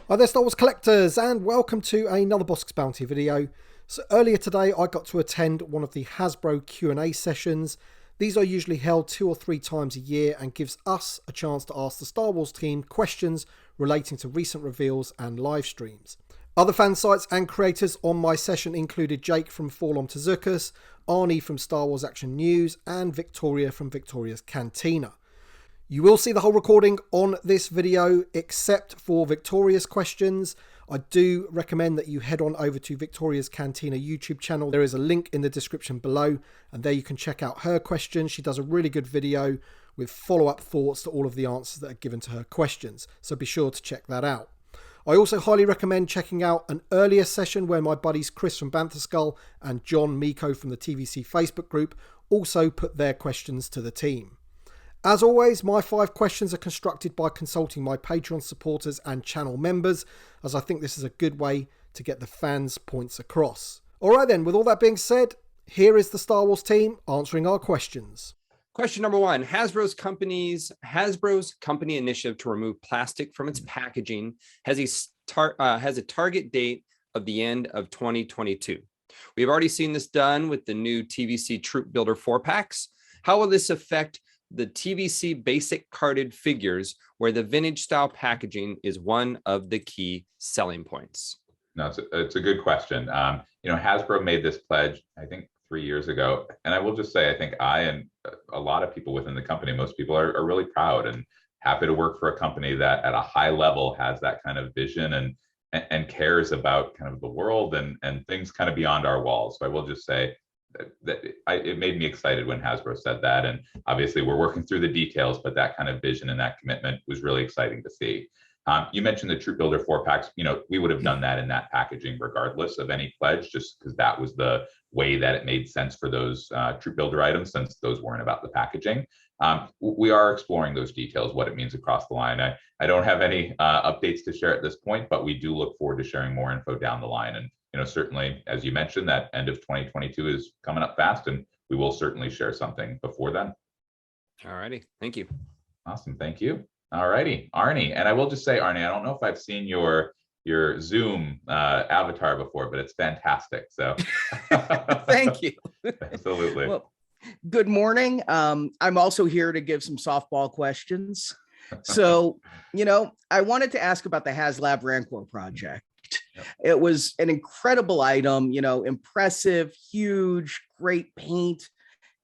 Hi there, Star Wars collectors, and welcome to another Bossk's Bounty video. So earlier today, I got to attend one of the Hasbro Q&A sessions. These are usually held 2 or 3 times a year and gives us a chance to ask the Star Wars team questions relating to recent reveals and live streams. Other fan sites and creators on my session included Jake from Fall on Tazookas, Arnie from Star Wars Action News, and Victoria from Victoria's Cantina. You will see the whole recording on this video, except for Victoria's questions. I do recommend that you head on over to Victoria's Cantina YouTube channel. There is a link in the description below, and there you can check out her questions. She does a really good video with follow-up thoughts to all of the answers that are given to her questions, so be sure to check that out. I also highly recommend checking out an earlier session where my buddies Chris from Bantha Skull and John Miko from the TVC Facebook group also put their questions to the team. As always, my 5 questions are constructed by consulting my Patreon supporters and channel members, as I think this is a good way to get the fans' points across. Alright then, with all that being said, here is the Star Wars team answering our questions. Question number 1, Hasbro's company initiative to remove plastic from its packaging has a target date of the end of 2022. We've already seen this done with the new TVC Troop Builder 4-packs. How will this affect the TVC basic carded figures, where the vintage style packaging is one of the key selling points? No, it's a good question. Hasbro made this pledge, I think, 3 years ago. And I will just say, I think I and a lot of people within the company, most people are really proud and happy to work for a company that at a high level has that kind of vision and cares about kind of the world and things kind of beyond our walls. So I will just say, it made me excited when Hasbro said that, and obviously we're working through the details, but that kind of vision and that commitment was really exciting to see. You mentioned the Troop Builder 4-packs. We would have done that in that packaging regardless of any pledge, just because that was the way that it made sense for those Troop Builder items, since those weren't about the packaging. We are exploring those details, what it means across the line. I don't have any updates to share at this point, but we do look forward to sharing more info down the line. And certainly, as you mentioned, that end of 2022 is coming up fast, and we will certainly share something before then. All righty. Thank you. Awesome. Thank you. All righty. Arnie. And I will just say, Arnie, I don't know if I've seen your Zoom avatar before, but it's fantastic. So thank you. Absolutely. Well, good morning. I'm also here to give some softball questions. So, I wanted to ask about the HasLab Rancor project. Yep. It was an incredible item, impressive, huge, great paint,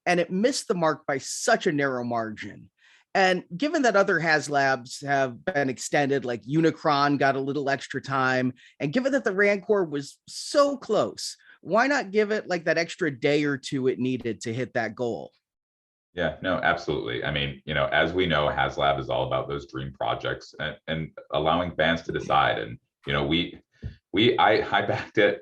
and it missed the mark by such a narrow margin. And given that other HasLabs have been extended, like Unicron got a little extra time, and given that the Rancor was so close, why not give it like that extra day or two it needed to hit that goal? Yeah, no, absolutely. I mean, as we know, HasLab is all about those dream projects and allowing fans to decide. And, I backed it,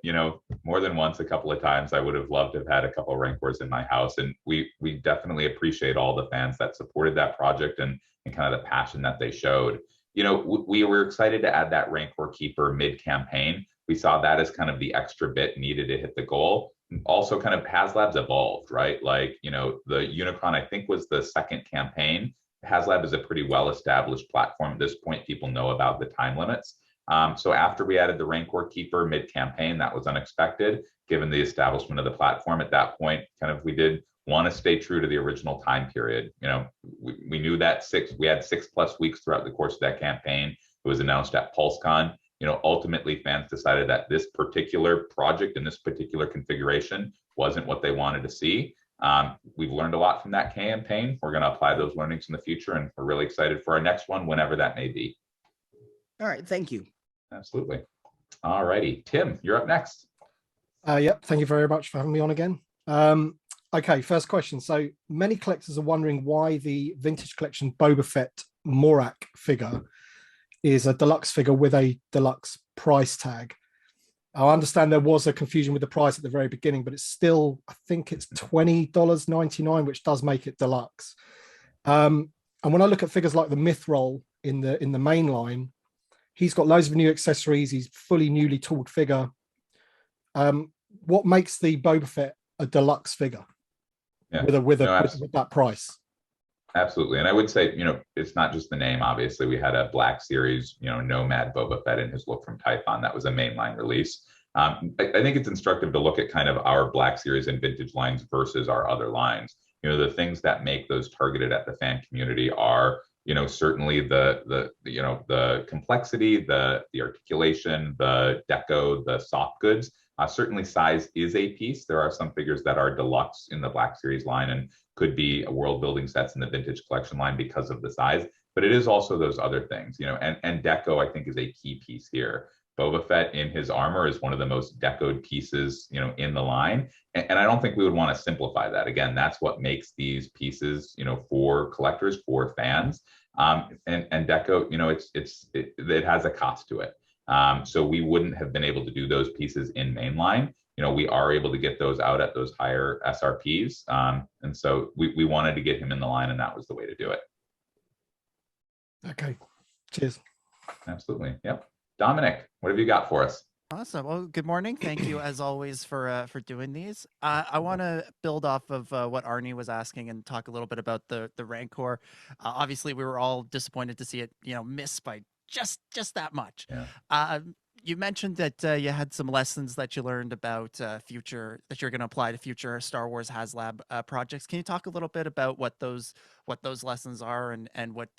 more than once, a couple of times. I would have loved to have had a couple of Rancors in my house. And we definitely appreciate all the fans that supported that project and kind of the passion that they showed. We were excited to add that Rancor Keeper mid-campaign. We saw that as kind of the extra bit needed to hit the goal. Also, kind of HasLab's evolved, right? Like, the Unicron, I think, was the second campaign. HasLab is a pretty well-established platform at this point. People know about the time limits. So after we added the Rancor Keeper mid-campaign, that was unexpected, given the establishment of the platform. At that point, kind of, we did want to stay true to the original time period. We knew that we had 6+ weeks throughout the course of that campaign. It was announced at PulseCon. Ultimately, fans decided that this particular project and this particular configuration wasn't what they wanted to see. We've learned a lot from that campaign. We're going to apply those learnings in the future, and we're really excited for our next one, whenever that may be. All right. Thank you. Absolutely. All righty. Tim, you're up next. Yep. Thank you very much for having me on again. Okay, first question. So many collectors are wondering why the Vintage Collection Boba Fett Morak figure is a deluxe figure with a deluxe price tag. I understand there was a confusion with the price at the very beginning, but it's still, I think it's $20.99, which does make it deluxe. And when I look at figures like the Myth Roll in the main line, he's got loads of new accessories. He's fully newly tooled figure. What makes the Boba Fett a deluxe figure with that price? Absolutely. And I would say, it's not just the name. Obviously, we had a Black Series, Nomad Boba Fett in his look from Typhon. That was a mainline release. I think it's instructive to look at kind of our Black Series and vintage lines versus our other lines. The things that make those targeted at the fan community are, certainly the complexity, the articulation, the deco, the soft goods. Certainly size is a piece. There are some figures that are deluxe in the Black Series line and could be world building sets in the vintage collection line because of the size, but it is also those other things, and deco I think is a key piece here. Boba Fett in his armor is one of the most decoed pieces, in the line. And I don't think we would want to simplify that. Again, that's what makes these pieces, for collectors, for fans. And deco, it has a cost to it. So we wouldn't have been able to do those pieces in mainline. We are able to get those out at those higher SRPs. And so we wanted to get him in the line, and that was the way to do it. Okay. Cheers. Absolutely. Yep. Dominic, what have you got for us? Awesome. Well, good morning. Thank you, as always, for doing these. I want to build off of what Arnie was asking and talk a little bit about the Rancor. Obviously, we were all disappointed to see it, miss by just that much. Yeah. You mentioned that you had some lessons that you learned about future that you're going to apply to future Star Wars HasLab projects. Can you talk a little bit about what those lessons are and what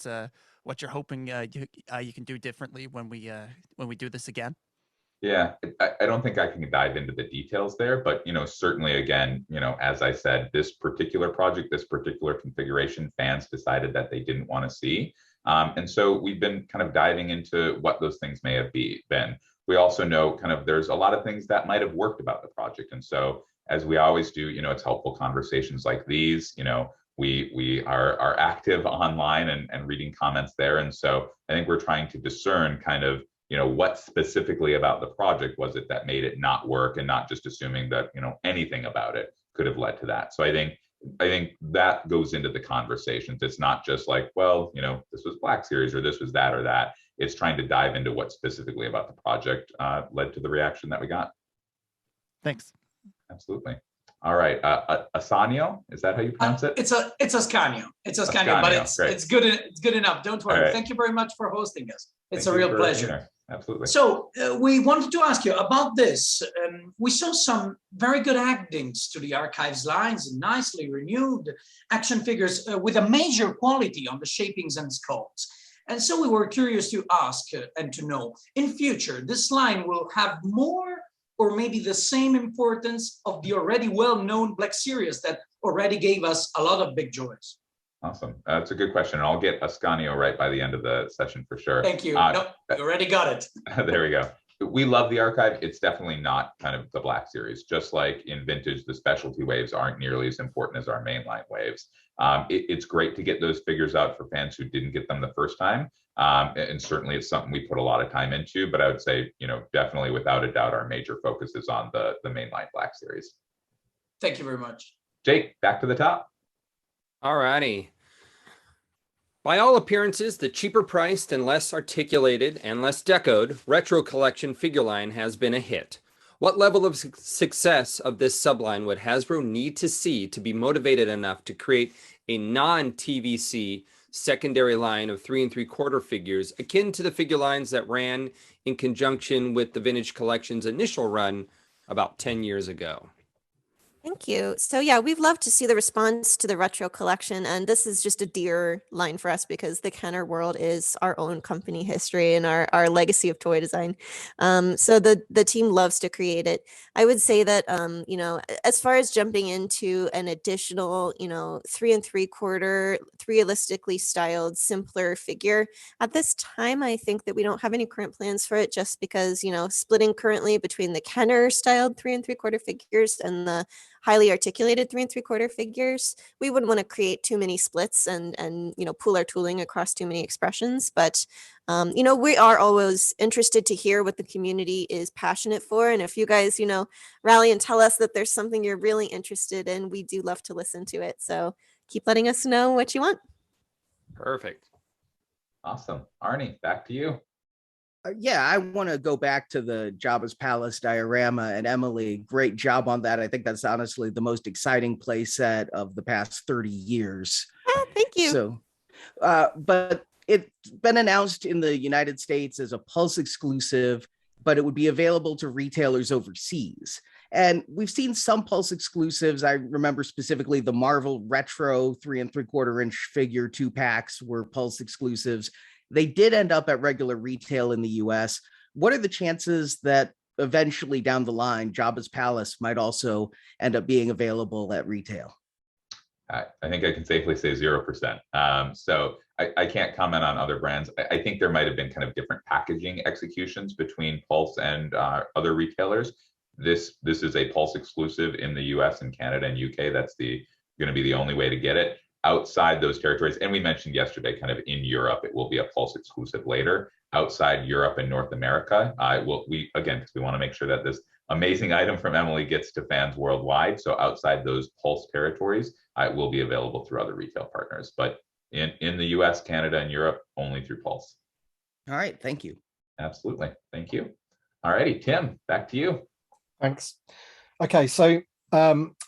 you're hoping you can do differently when we do this again? Yeah, I don't think I can dive into the details there, but certainly again, as I said, this particular project, this particular configuration, fans decided that they didn't want to see. And so we've been kind of diving into what those things may have been. We also know kind of there's a lot of things that might have worked about the project. And so as we always do, it's helpful conversations like these, we are active online and reading comments there. And so I think we're trying to discern kind of, what specifically about the project was it that made it not work, and not just assuming that, anything about it could have led to that. So I think that goes into the conversations. It's not just like, well, this was Black Series or this was that or that. It's trying to dive into what specifically about the project led to the reaction that we got. Thanks. Absolutely. All right, Asanio, is that how you pronounce it? It's Ascanio. It's Ascanio, but it's good. It's good enough. Don't worry. Right. Thank you very much for hosting us. It's a real pleasure. Absolutely. So we wanted to ask you about this. We saw some very good addings to the archives lines and nicely renewed action figures with a major quality on the shapings and sculpts. And so we were curious to ask and to know, in future, this line will have more or maybe the same importance of the already well-known Black Series that already gave us a lot of big joys? Awesome. That's a good question. And I'll get Ascanio right by the end of the session for sure. Thank you. No, you already got it. There we go. We love the archive. It's definitely not kind of the Black Series. Just like in vintage, the specialty waves aren't nearly as important as our mainline waves. It's great to get those figures out for fans who didn't get them the first time. And certainly it's something we put a lot of time into, but I would say, definitely without a doubt, our major focus is on the mainline Black Series. Thank you very much. Jake, back to the top. All righty. By all appearances, the cheaper priced and less articulated and less decoed retro collection figure line has been a hit. What level of success of this subline would Hasbro need to see to be motivated enough to create a non-TVC secondary line of 3 3/4 figures akin to the figure lines that ran in conjunction with the Vintage Collection's initial run about 10 years ago? Thank you. So yeah, we've loved to see the response to the retro collection, and this is just a dear line for us because the Kenner world is our own company history and our legacy of toy design. So the team loves to create it. I would say that as far as jumping into an additional 3 3/4 realistically styled simpler figure at this time, I think that we don't have any current plans for it, just because splitting currently between the Kenner styled 3 3/4 figures and the highly articulated 3 3/4 figures, we wouldn't want to create too many splits and pool our tooling across too many expressions. But we are always interested to hear what the community is passionate for, and if you guys rally and tell us that there's something you're really interested in, we do love to listen to it. So keep letting us know what you want. Perfect. Awesome. Arnie, back to you. Yeah, I want to go back to the Jabba's Palace diorama, and Emily, great job on that. I think that's honestly the most exciting play set of the past 30 years. Thank you. So, but it's been announced in the United States as a Pulse exclusive, but it would be available to retailers overseas. And we've seen some Pulse exclusives. I remember specifically the Marvel Retro 3 3/4 inch figure 2-packs were Pulse exclusives. They did end up at regular retail in the US. What are the chances that eventually down the line, Jabba's Palace might also end up being available at retail? I think I can safely say 0%. So I can't comment on other brands. I think there might have been kind of different packaging executions between Pulse and other retailers. This is a Pulse exclusive in the US and Canada and UK. That's going to be the only way to get it outside those territories. And we mentioned yesterday, kind of in Europe, it will be a Pulse exclusive later. Outside Europe and North America, because we want to make sure that this amazing item from Emily gets to fans worldwide. So outside those Pulse territories, it will be available through other retail partners. But in the US, Canada, and Europe, only through Pulse. All right, thank you. Absolutely, thank you. All righty, Tim, back to you. Thanks. Okay, so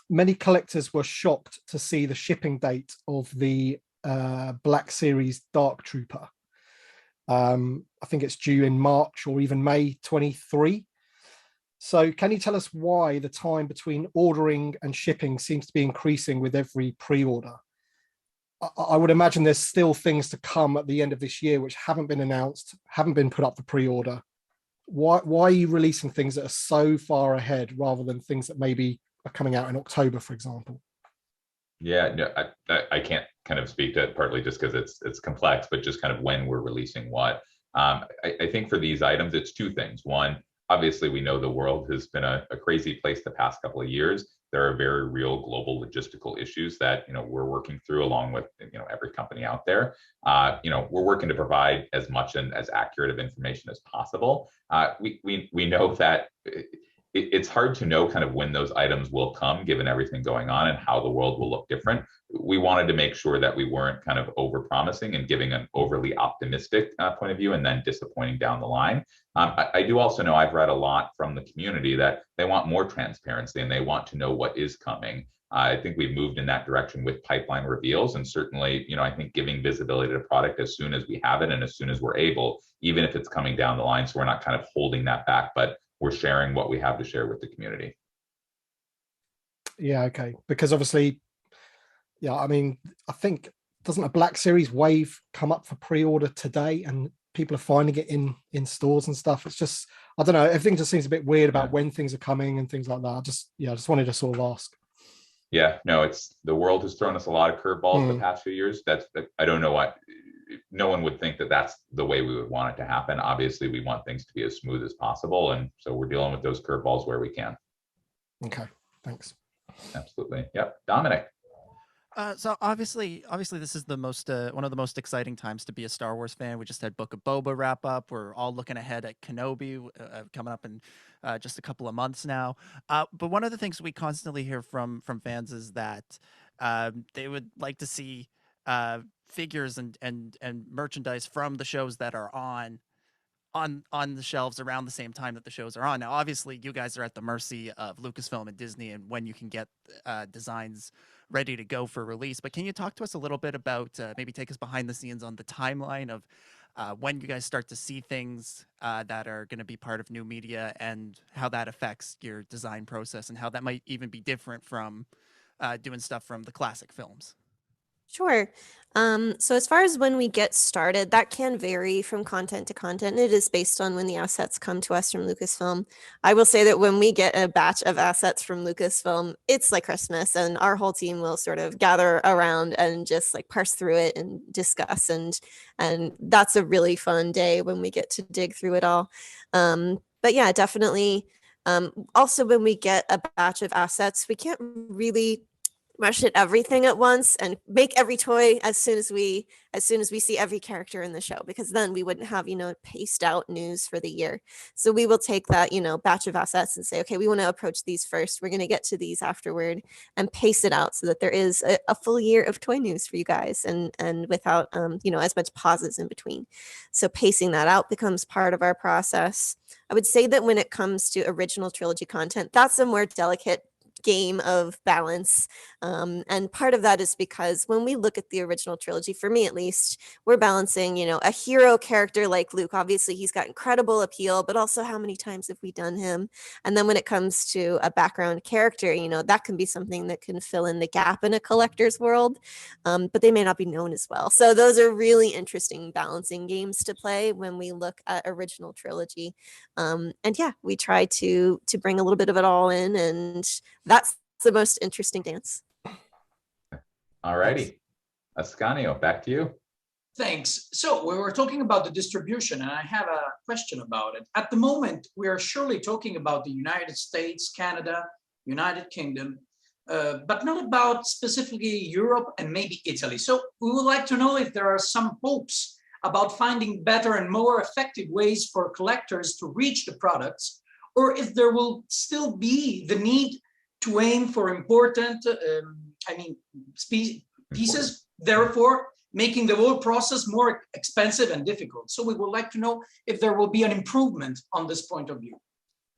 many collectors were shocked to see the shipping date of the Black Series Dark Trooper. I think it's due in March or even May 23. So can you tell us why the time between ordering and shipping seems to be increasing with every pre-order? I would imagine there's still things to come at the end of this year which haven't been announced, haven't been put up for pre-order. Why are you releasing things that are so far ahead rather than things that maybe are coming out in October, for example? Yeah, no, I can't kind of speak to it, partly just because it's complex, but just kind of when we're releasing what. I think for these items, it's two things. One, obviously, we know the world has been a crazy place the past couple of years. There are very real global logistical issues that we're working through along with every company out there. We're working to provide as much and as accurate of information as possible. We know that it's hard to know kind of when those items will come, given everything going on and how the world will look different. We wanted to make sure that we weren't kind of over-promising and giving an overly optimistic point of view and then disappointing down the line. I do also know I've read a lot from the community that they want more transparency and they want to know what is coming. I think we've moved in that direction with pipeline reveals, and certainly, I think giving visibility to product as soon as we have it and as soon as we're able, even if it's coming down the line, so we're not kind of holding that back, but we're sharing what we have to share with the community. Yeah, okay. Because obviously, I think, doesn't a Black Series Wave come up for pre-order today and people are finding it in stores and stuff? It's just, I don't know, everything just seems a bit weird about when things are coming and things like that. I just wanted to sort of ask. Yeah, no, the world has thrown us a lot of curveballs the past few years. I don't know what, no one would think that that's the way we would want it to happen. Obviously, we want things to be as smooth as possible. And so we're dealing with those curveballs where we can. Okay, thanks. Absolutely. Yep. Dominic. So obviously, this is the most one of the most exciting times to be a Star Wars fan. We just had Book of Boba wrap up. We're all looking ahead at Kenobi coming up in just a couple of months now. But one of the things we constantly hear from fans is that they would like to see figures and merchandise from the shows that are on the shelves around the same time that the shows are on. Now, obviously, you guys are at the mercy of Lucasfilm and Disney and when you can get designs ready to go for release. But can you talk to us a little bit about, maybe take us behind the scenes on the timeline of when you guys start to see things that are going to be part of new media and how that affects your design process and how that might even be different from doing stuff from the classic films? Sure. So as far as when we get started, that can vary from content to content. It is based on when the assets come to us from Lucasfilm. I will say that when we get a batch of assets from Lucasfilm, it's like Christmas, and our whole team will sort of gather around and just like parse through it and discuss, and that's a really fun day when we get to dig through it all. But yeah, definitely. Also, when we get a batch of assets, we can't really rush at everything at once and make every toy as soon as we see every character in the show, because then we wouldn't have paced out news for the year. So we will take that batch of assets and say, okay, we want to approach these first, we're going to get to these afterward, and pace it out so that there is a full year of toy news for you guys, and without as much pauses in between. So pacing that out becomes part of our process. I would say that when it comes to original trilogy content, that's a more delicate game of balance. And part of that is because when we look at the original trilogy, for me at least, we're balancing, a hero character like Luke. Obviously, he's got incredible appeal, but also how many times have we done him? And then when it comes to a background character, that can be something that can fill in the gap in a collector's world, but they may not be known as well. So those are really interesting balancing games to play when we look at original trilogy. And yeah, we try to bring a little bit of it all in, and that's the most interesting dance. All righty. Ascanio, back to you. Thanks. So we were talking about the distribution, and I have a question about it. At the moment, we are surely talking about the United States, Canada, United Kingdom, but not about specifically Europe and maybe Italy. So we would like to know if there are some hopes about finding better and more effective ways for collectors to reach the products, or if there will still be the need to aim for important, pieces, therefore making the whole process more expensive and difficult. So we would like to know if there will be an improvement on this point of view.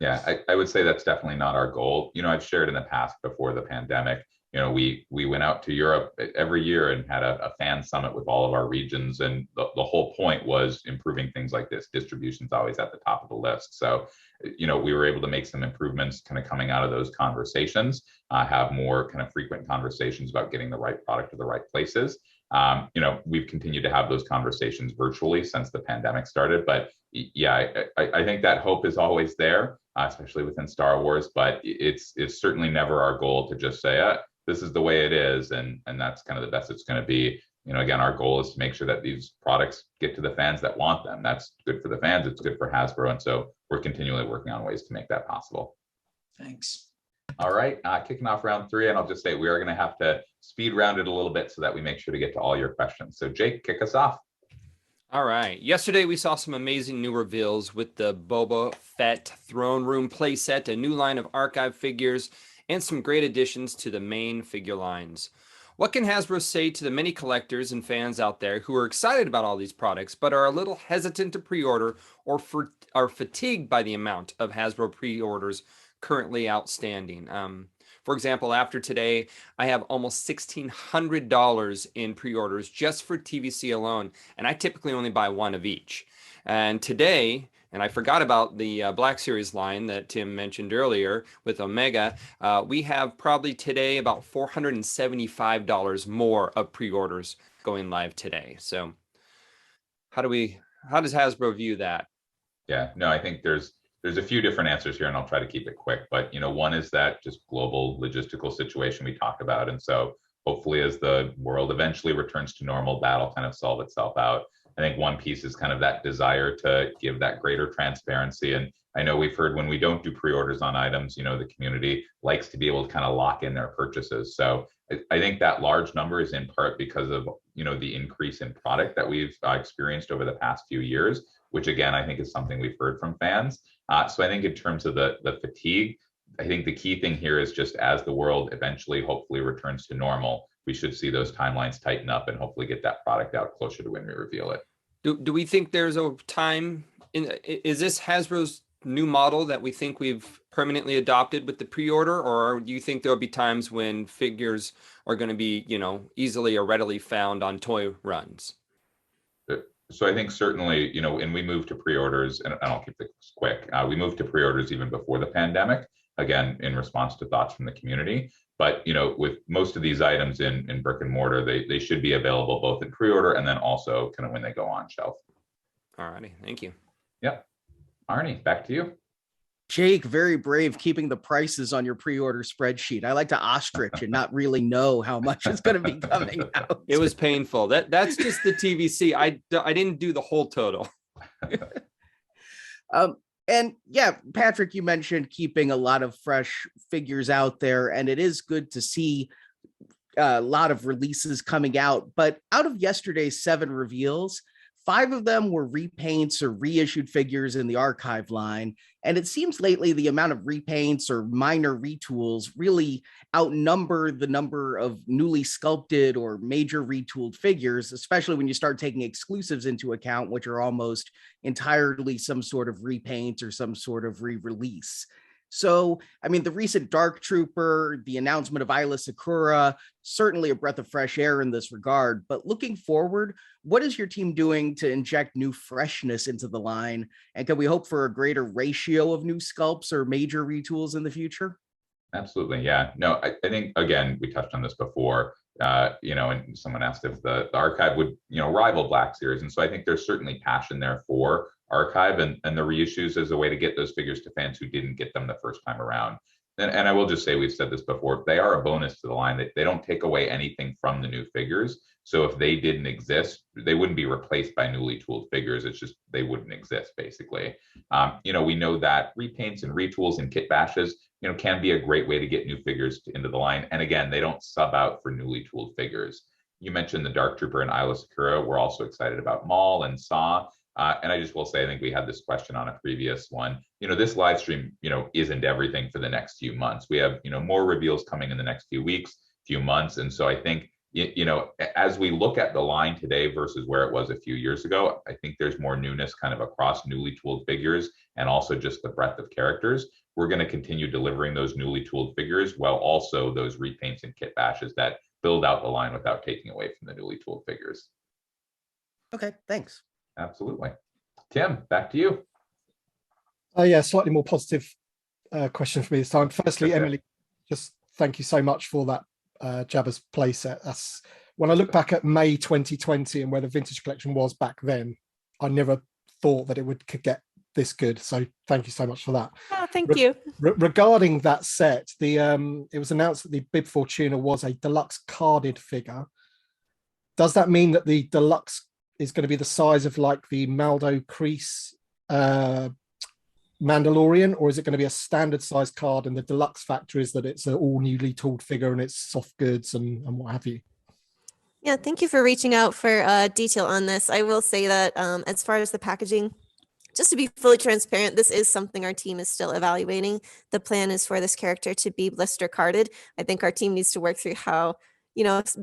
Yeah, I would say that's definitely not our goal. I've shared in the past before the pandemic, we went out to Europe every year and had a fan summit with all of our regions. And the whole point was improving things like this. Distribution's always at the top of the list. So, we were able to make some improvements kind of coming out of those conversations, have more kind of frequent conversations about getting the right product to the right places. We've continued to have those conversations virtually since the pandemic started. But yeah, I think that hope is always there, especially within Star Wars. But it's certainly never our goal to just say, this is the way it is, and that's kind of the best it's going to be. Again, our goal is to make sure that these products get to the fans that want them. That's good for the fans. It's good for Hasbro. And so we're continually working on ways to make that possible. Thanks. All right, kicking off round 3, and I'll just say we are going to have to speed round it a little bit so that we make sure to get to all your questions. So Jake, kick us off. All right. Yesterday, we saw some amazing new reveals with the Boba Fett Throne Room playset, a new line of archive figures, and some great additions to the main figure lines. What can Hasbro say to the many collectors and fans out there who are excited about all these products, but are a little hesitant to pre-order or are fatigued by the amount of Hasbro pre-orders currently outstanding? For example, after today, I have almost $1,600 in pre-orders just for TVC alone, and I typically only buy one of each. And today, and I forgot about the Black Series line that Tim mentioned earlier with Omega, we have probably today about $475 more of pre-orders going live today. So how does Hasbro view that? Yeah, no, I think there's a few different answers here, and I'll try to keep it quick. But one is that just global logistical situation we talked about, and so hopefully as the world eventually returns to normal, that'll kind of solve itself out. I think one piece is kind of that desire to give that greater transparency. And I know we've heard when we don't do pre-orders on items, the community likes to be able to kind of lock in their purchases. So I think that large number is in part because of the increase in product that we've experienced over the past few years, which again I think is something we've heard from fans. So I think in terms of the fatigue, I think the key thing here is just as the world eventually hopefully returns to normal, we should see those timelines tighten up and hopefully get that product out closer to when we reveal it. Do we think there's a time is this Hasbro's new model that we think we've permanently adopted with the pre-order, or do you think there'll be times when figures are going to be, easily or readily found on toy runs? So I think certainly, and we moved to pre-orders, and I'll keep this quick. We moved to pre-orders even before the pandemic, again, in response to thoughts from the community. But, with most of these items in brick and mortar, they should be available both in pre-order and then also kind of when they go on shelf. All righty. Thank you. Yep. Arnie, back to you. Jake, very brave keeping the prices on your pre-order spreadsheet. I like to ostrich and not really know how much is going to be coming out. It was painful. That's just the TVC. I didn't do the whole total. And yeah, Patrick, you mentioned keeping a lot of fresh figures out there, and it is good to see a lot of releases coming out. But out of yesterday's 7 reveals, 5 of them were repaints or reissued figures in the archive line. And it seems lately the amount of repaints or minor retools really outnumber the number of newly sculpted or major retooled figures, especially when you start taking exclusives into account, which are almost entirely some sort of repaint or some sort of re-release. So, I mean, the recent Dark Trooper, the announcement of Isla Sakura, certainly a breath of fresh air in this regard. But looking forward, what is your team doing to inject new freshness into the line? And can we hope for a greater ratio of new sculpts or major retools in the future? Absolutely. Yeah. No, I think, again, we touched on this before, and someone asked if the archive would, rival Black Series. And so I think there's certainly passion there for archive and the reissues as a way to get those figures to fans who didn't get them the first time around. And I will just say, we've said this before, they are a bonus to the line. They don't take away anything from the new figures. So if they didn't exist, they wouldn't be replaced by newly tooled figures. It's just they wouldn't exist, basically. We know that repaints and retools and kit bashes, can be a great way to get new figures into the line. And again, they don't sub out for newly tooled figures. You mentioned the Dark Trooper and Isla Sakura. We're also excited about Maul and Saw. And I just will say, I think we had this question on a previous one. This live stream, isn't everything for the next few months. We have, more reveals coming in the next few weeks, few months. And so I think, as we look at the line today versus where it was a few years ago, I think there's more newness kind of across newly tooled figures and also just the breadth of characters. We're going to continue delivering those newly tooled figures while also those repaints and kit bashes that build out the line without taking away from the newly tooled figures. Okay, thanks. Absolutely. Tim, back to you. Yeah, slightly more positive question for me this time. Firstly, Emily, just thank you so much for that Jabba's playset. That's when I look back at May 2020 and where the vintage collection was back then, I never thought that it could get this good. So thank you so much for that. Oh, thank you. Regarding that set, it was announced that the Bib Fortuna was a deluxe carded figure. Does that mean that the deluxe is going to be the size of like the Maldo Kreese Mandalorian, or is it going to be a standard size card and the deluxe factor is that it's an all newly tooled figure and it's soft goods and what have you? Yeah, thank you for reaching out for detail on this. I will say that as far as the packaging, just to be fully transparent, this is something our team is still evaluating. The plan is for this character to be blister carded. I think our team needs to work through how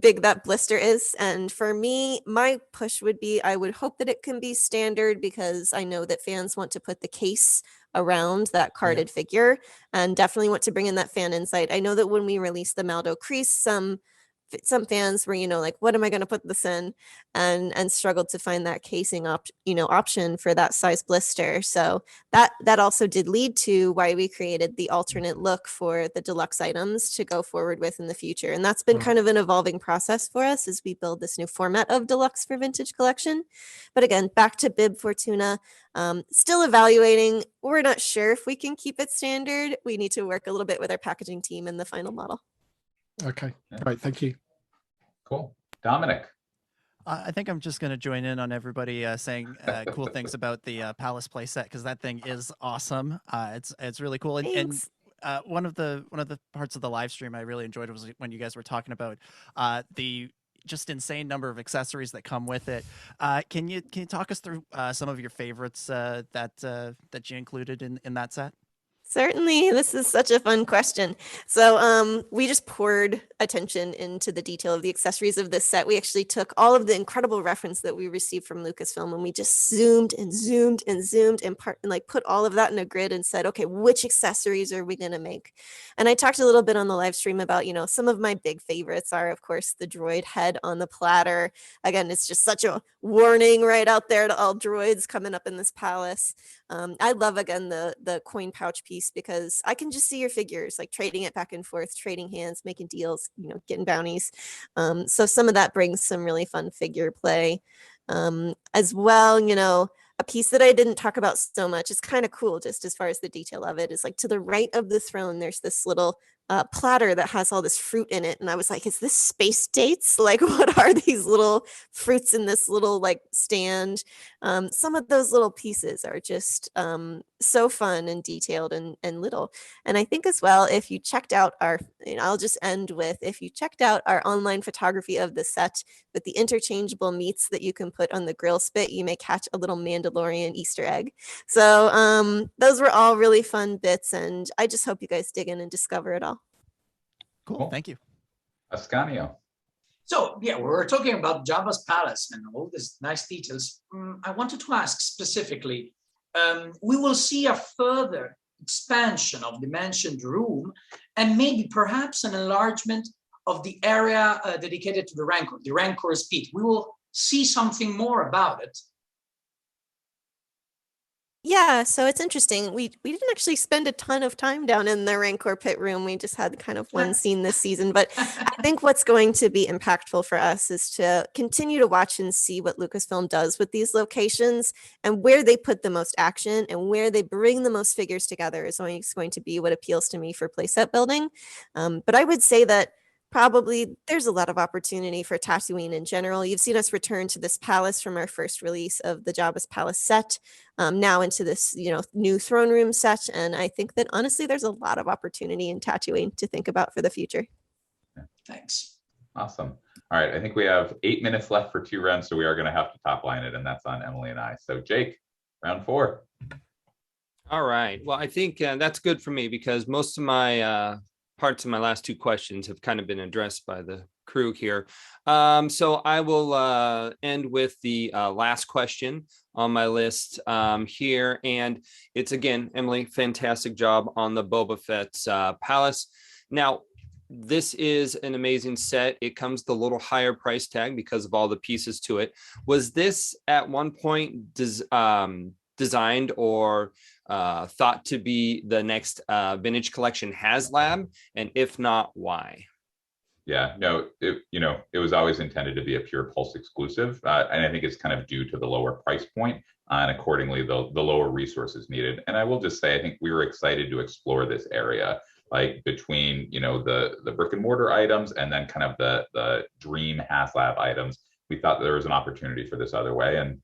big that blister is. And for me, my push would be, I would hope that it can be standard because I know that fans want to put the case around that carded figure and definitely want to bring in that fan insight. I know that when we released the Maldo Kreese, some fans were, like, what am I going to put this in? And struggled to find that casing option for that size blister. So that also did lead to why we created the alternate look for the deluxe items to go forward with in the future. And that's been kind of an evolving process for us as we build this new format of deluxe for vintage collection. But again, back to Bib Fortuna, still evaluating. We're not sure if we can keep it standard. We need to work a little bit with our packaging team in the final model. Okay, great. Thank you. Cool. Dominic. I think I'm just going to join in on everybody saying cool things about the Palace playset because that thing is awesome. It's really cool. And one of the parts of the live stream I really enjoyed was when you guys were talking about the just insane number of accessories that come with it. Can you talk us through some of your favorites that you included in that set? Certainly. This is such a fun question. So we just poured attention into the detail of the accessories of this set. We actually took all of the incredible reference that we received from Lucasfilm and we just zoomed and put all of that in a grid and said, okay, which accessories are we going to make? And I talked a little bit on the live stream about, some of my big favorites are, of course, the droid head on the platter. Again, it's just such a warning right out there to all droids coming up in this palace. I love, again, the coin pouch piece because I can just see your figures, like trading it back and forth, trading hands, making deals, getting bounties. So some of that brings some really fun figure play. As well, a piece that I didn't talk about so much, it's kind of cool just as far as the detail of it, is like to the right of the throne, there's this little platter that has all this fruit in it. And I was like, is this space dates? Like, what are these little fruits in this little stand? Some of those little pieces are just so fun and detailed and little. And I think as well, if you checked out I'll just end with, if you checked out our online photography of the set with the interchangeable meats that you can put on the grill spit, you may catch a little Mandalorian Easter egg. So those were all really fun bits. And I just hope you guys dig in and discover it all. Cool. Thank you. Ascanio. So, we were talking about Jabba's palace and all these nice details. I wanted to ask specifically, we will see a further expansion of the mentioned room, and maybe perhaps an enlargement of the area dedicated to the Rancor's pit. We will see something more about it. Yeah, so it's interesting. We didn't actually spend a ton of time down in the Rancor pit room. We just had kind of one scene this season. But I think what's going to be impactful for us is to continue to watch and see what Lucasfilm does with these locations and where they put the most action and where they bring the most figures together is always going to be what appeals to me for playset building. But I would say that probably there's a lot of opportunity for Tatooine in general. You've seen us return to this palace from our first release of the Jabba's Palace set, now into this, new throne room set. And I think that honestly, there's a lot of opportunity in Tatooine to think about for the future. Thanks. Awesome. All right. I think we have 8 minutes left for 2 rounds, so we are going to have to top line it, and that's on Emily and I. So Jake, round 4. All right. Well, I think that's good for me because most of my parts of my last 2 questions have kind of been addressed by the crew here. So I will end with the last question on my list here. And it's, again, Emily, fantastic job on the Boba Fett's palace. Now, this is an amazing set. It comes with a little higher price tag because of all the pieces to it. Was this at one point designed or thought to be the next vintage collection HasLab? And if not, why? Yeah, no, it was always intended to be a pure Pulse exclusive. And I think it's kind of due to the lower price point and accordingly the lower resources needed. And I will just say, I think we were excited to explore this area, like between, the brick and mortar items and then kind of the dream HasLab items. We thought there was an opportunity for this other way. And,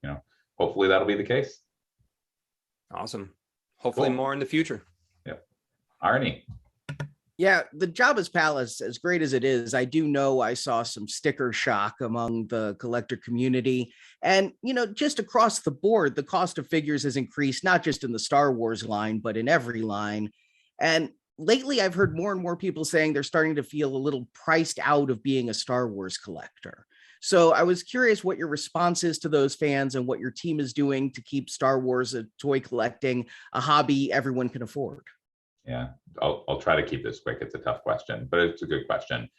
hopefully that'll be the case. Awesome. Hopefully Cool. more in the future. Yep. Arnie. Yeah, the Jabba's Palace, as great as it is, I do know I saw some sticker shock among the collector community. And, just across the board, the cost of figures has increased, not just in the Star Wars line, but in every line. And lately, I've heard more and more people saying they're starting to feel a little priced out of being a Star Wars collector. So I was curious what your response is to those fans and what your team is doing to keep Star Wars toy collecting a hobby everyone can afford. Yeah, I'll try to keep this quick. It's a tough question, but it's a good question.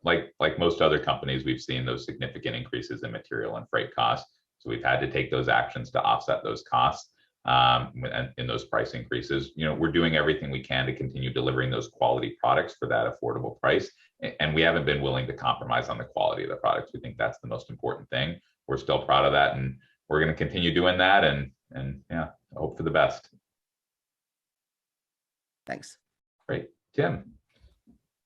Like most other companies, we've seen those significant increases in material and freight costs. So we've had to take those actions to offset those costs and in those price increases. We're doing everything we can to continue delivering those quality products for that affordable price. And we haven't been willing to compromise on the quality of the products. We think that's the most important thing. We're still proud of that, and we're going to continue doing that. And yeah, hope for the best. Thanks. Great. Tim.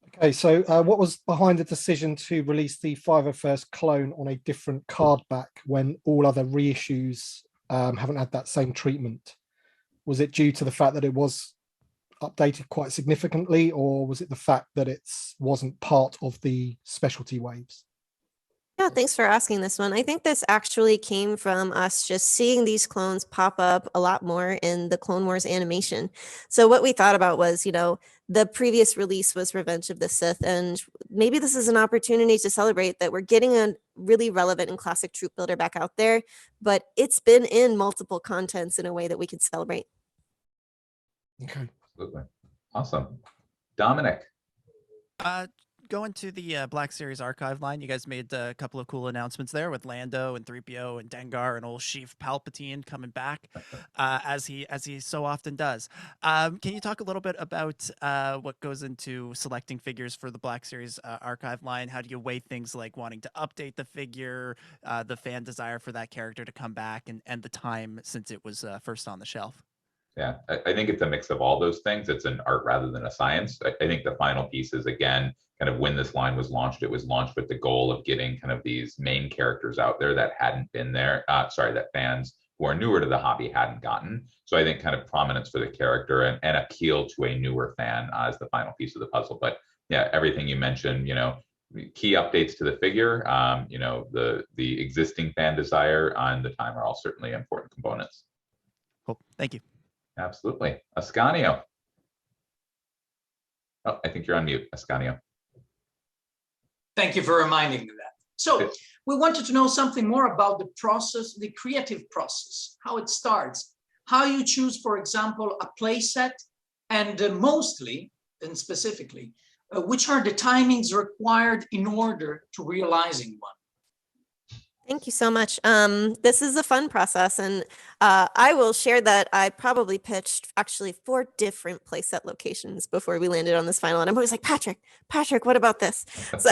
Okay, so what was behind the decision to release the 501st clone on a different card back when all other reissues haven't had that same treatment? Was it due to the fact that it was updated quite significantly, or was it the fact that it wasn't part of the specialty waves? Yeah, thanks for asking this one. I think this actually came from us just seeing these clones pop up a lot more in the Clone Wars animation. So what we thought about was, the previous release was Revenge of the Sith, and maybe this is an opportunity to celebrate that we're getting a really relevant and classic troop builder back out there, but it's been in multiple contents in a way that we can celebrate. Okay. Absolutely. Awesome. Dominic. Going to the Black Series archive line, you guys made a couple of cool announcements there with Lando and 3PO and Dengar and old Sheev Palpatine coming back as he so often does. Can you talk a little bit about what goes into selecting figures for the Black Series archive line? How do you weigh things like wanting to update the figure, the fan desire for that character to come back, and the time since it was first on the shelf? Yeah, I think it's a mix of all those things. It's an art rather than a science. I think the final piece is, again, kind of when this line was launched, it was launched with the goal of getting kind of these main characters out there that hadn't been there, that fans who are newer to the hobby hadn't gotten. So I think kind of prominence for the character and appeal to a newer fan is the final piece of the puzzle. But yeah, everything you mentioned, key updates to the figure, the existing fan desire and the time are all certainly important components. Cool, thank you. Absolutely. Ascanio. Oh, I think you're on mute, Ascanio. Thank you for reminding me that. So we wanted to know something more about the process, the creative process, how it starts, how you choose, for example, a play set And mostly and specifically, which are the timings required in order to realizing one? Thank you so much. This is a fun process, and I will share that I probably pitched actually 4 different playset locations before we landed on this final. And I'm always like, Patrick, what about this? So,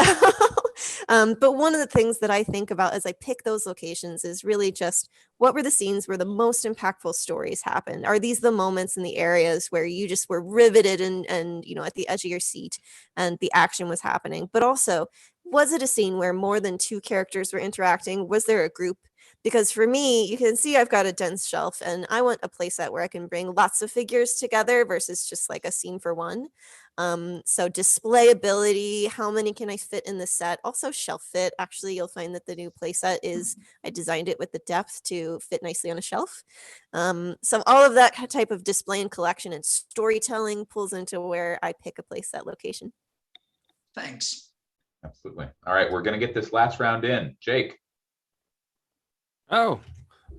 but one of the things that I think about as I pick those locations is really just what were the scenes where the most impactful stories happened? Are these the moments in the areas where you just were riveted and at the edge of your seat and the action was happening? But also, was it a scene where more than 2 characters were interacting? Was there a group? Because for me, you can see I've got a dense shelf and I want a playset where I can bring lots of figures together versus just like a scene for one. So displayability, how many can I fit in the set? Also shelf fit. Actually, you'll find that the new playset is, I designed it with the depth to fit nicely on a shelf. So all of that type of display and collection and storytelling pulls into where I pick a playset location. Thanks. Absolutely. All right, we're going to get this last round in. Jake. Oh,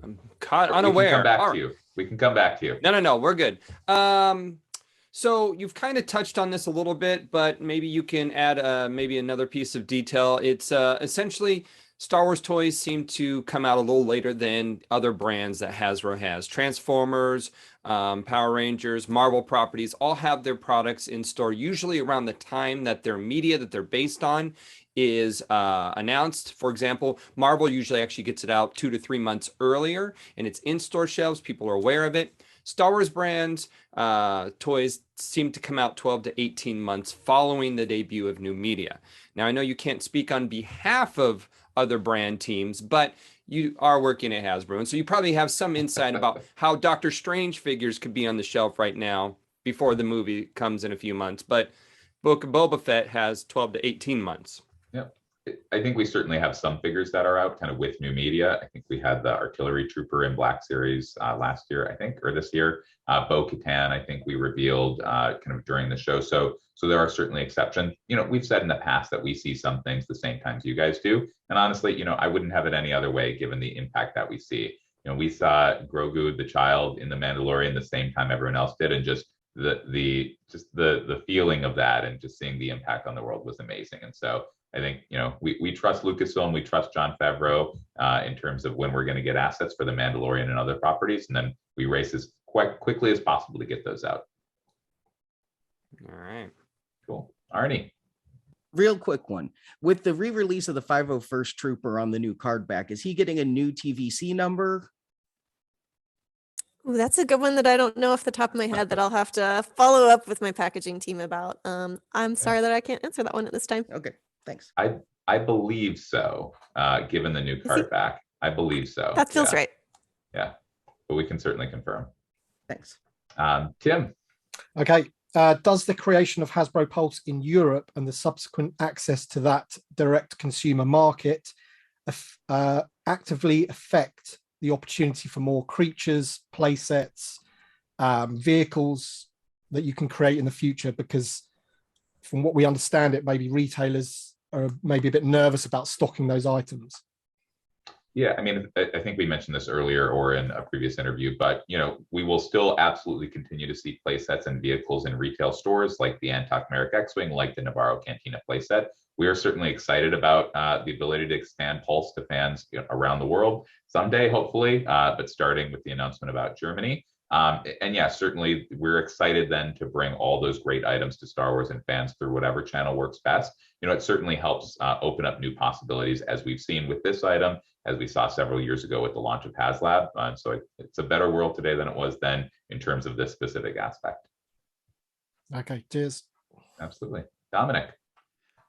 I'm caught We unaware. can come back All to right. you. We can come back to you. No, we're good. So you've kind of touched on this a little bit, but maybe you can add maybe another piece of detail. It's essentially Star Wars toys seem to come out a little later than other brands that Hasbro has. Transformers, Power Rangers, Marvel properties all have their products in store, usually around the time that their media that they're based on is announced. For example, Marvel usually actually gets it out 2 to 3 months earlier, and it's in store shelves. People are aware of it. Star Wars brands toys seem to come out 12 to 18 months following the debut of new media. Now, I know you can't speak on behalf of other brand teams, but you are working at Hasbro, and so you probably have some insight about how Doctor Strange figures could be on the shelf right now before the movie comes in a few months. But Book of Boba Fett has 12 to 18 months. Yep. I think we certainly have some figures that are out kind of with new media. I think we had the Artillery Trooper in Black Series last year, I think, or this year. Bo-Katan, I think we revealed kind of during the show. So there are certainly exceptions. We've said in the past that we see some things the same times you guys do. And honestly, I wouldn't have it any other way given the impact that we see. We saw Grogu, the child, in The Mandalorian the same time everyone else did, and just the feeling of that and just seeing the impact on the world was amazing. And so I think, we trust Lucasfilm, we trust Jon Favreau in terms of when we're going to get assets for The Mandalorian and other properties, and then we race as quite quickly as possible to get those out. All right. Cool. Arnie. Real quick one. With the re-release of the 501st Trooper on the new card back, is he getting a new TVC number? Ooh, that's a good one that I don't know off the top of my head that I'll have to follow up with my packaging team about. I'm sorry that I can't answer that one at this time. Okay, thanks. I believe so, given the new card back. I believe so. That feels right. Yeah, but we can certainly confirm. Thanks. Tim. Okay. Does the creation of Hasbro Pulse in Europe and the subsequent access to that direct consumer market actively affect the opportunity for more creatures, play sets, vehicles that you can create in the future? Because from what we understand, it maybe retailers are maybe a bit nervous about stocking those items. Yeah, I mean, I think we mentioned this earlier or in a previous interview, but we will still absolutely continue to see play sets and vehicles in retail stores like the Antok Merrick X-Wing, like the Navarro Cantina playset. We are certainly excited about the ability to expand Pulse to fans around the world someday, hopefully, but starting with the announcement about Germany. And yeah, certainly we're excited then to bring all those great items to Star Wars and fans through whatever channel works best. It certainly helps open up new possibilities, as we've seen with this item, as we saw several years ago with the launch of HasLab. So it's a better world today than it was then in terms of this specific aspect. Okay, cheers. Absolutely. Dominic.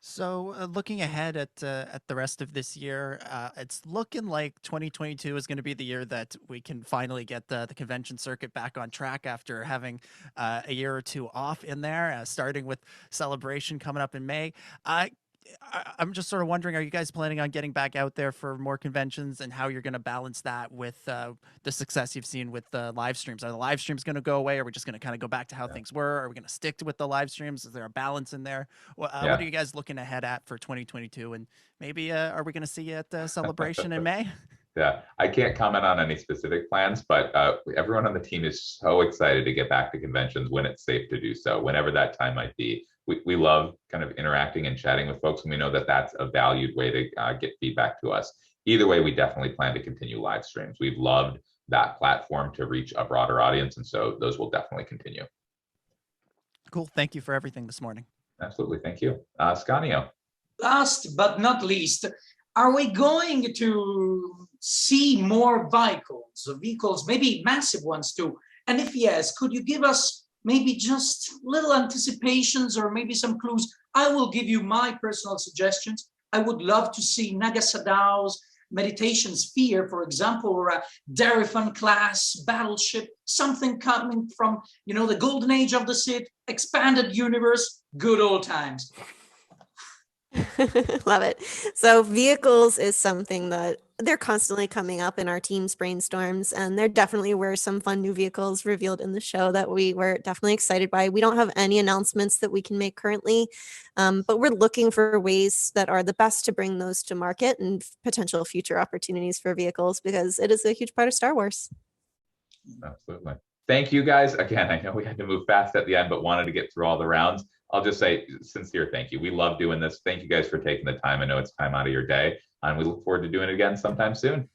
So looking ahead at the rest of this year, it's looking like 2022 is going to be the year that we can finally get the convention circuit back on track after having a year or two off in there, starting with Celebration coming up in May. I'm just sort of wondering, are you guys planning on getting back out there for more conventions, and how you're going to balance that with the success you've seen with the live streams? Are the live streams going to go away? Are we just going to kind of go back to how things were? Are we going to stick with the live streams? Is there a balance in there? What are you guys looking ahead at for 2022? And maybe are we going to see you at Celebration in May? Yeah, I can't comment on any specific plans, but everyone on the team is so excited to get back to conventions when it's safe to do so, whenever that time might be. We love kind of interacting and chatting with folks, and we know that that's a valued way to get feedback to us. Either way, we definitely plan to continue live streams. We've loved that platform to reach a broader audience, and so those will definitely continue. Cool. Thank you for everything this morning. Absolutely. Thank you. Scanio. Last but not least, are we going to see more vehicles, maybe massive ones too? And if yes, could you give us maybe just little anticipations or maybe some clues? I will give you my personal suggestions. I would love to see Naga Sadao's meditation sphere, for example, or a Darifan class battleship, something coming from, the golden age of the Sith, expanded universe, good old times. Love it. So vehicles is something that they're constantly coming up in our team's brainstorms, and there definitely were some fun new vehicles revealed in the show that we were definitely excited by. We don't have any announcements that we can make currently, but we're looking for ways that are the best to bring those to market and potential future opportunities for vehicles, because it is a huge part of Star Wars. Absolutely. Thank you guys. Again, I know we had to move fast at the end, but wanted to get through all the rounds. I'll just say sincere thank you. We love doing this. Thank you guys for taking the time. I know it's time out of your day, and we look forward to doing it again sometime soon.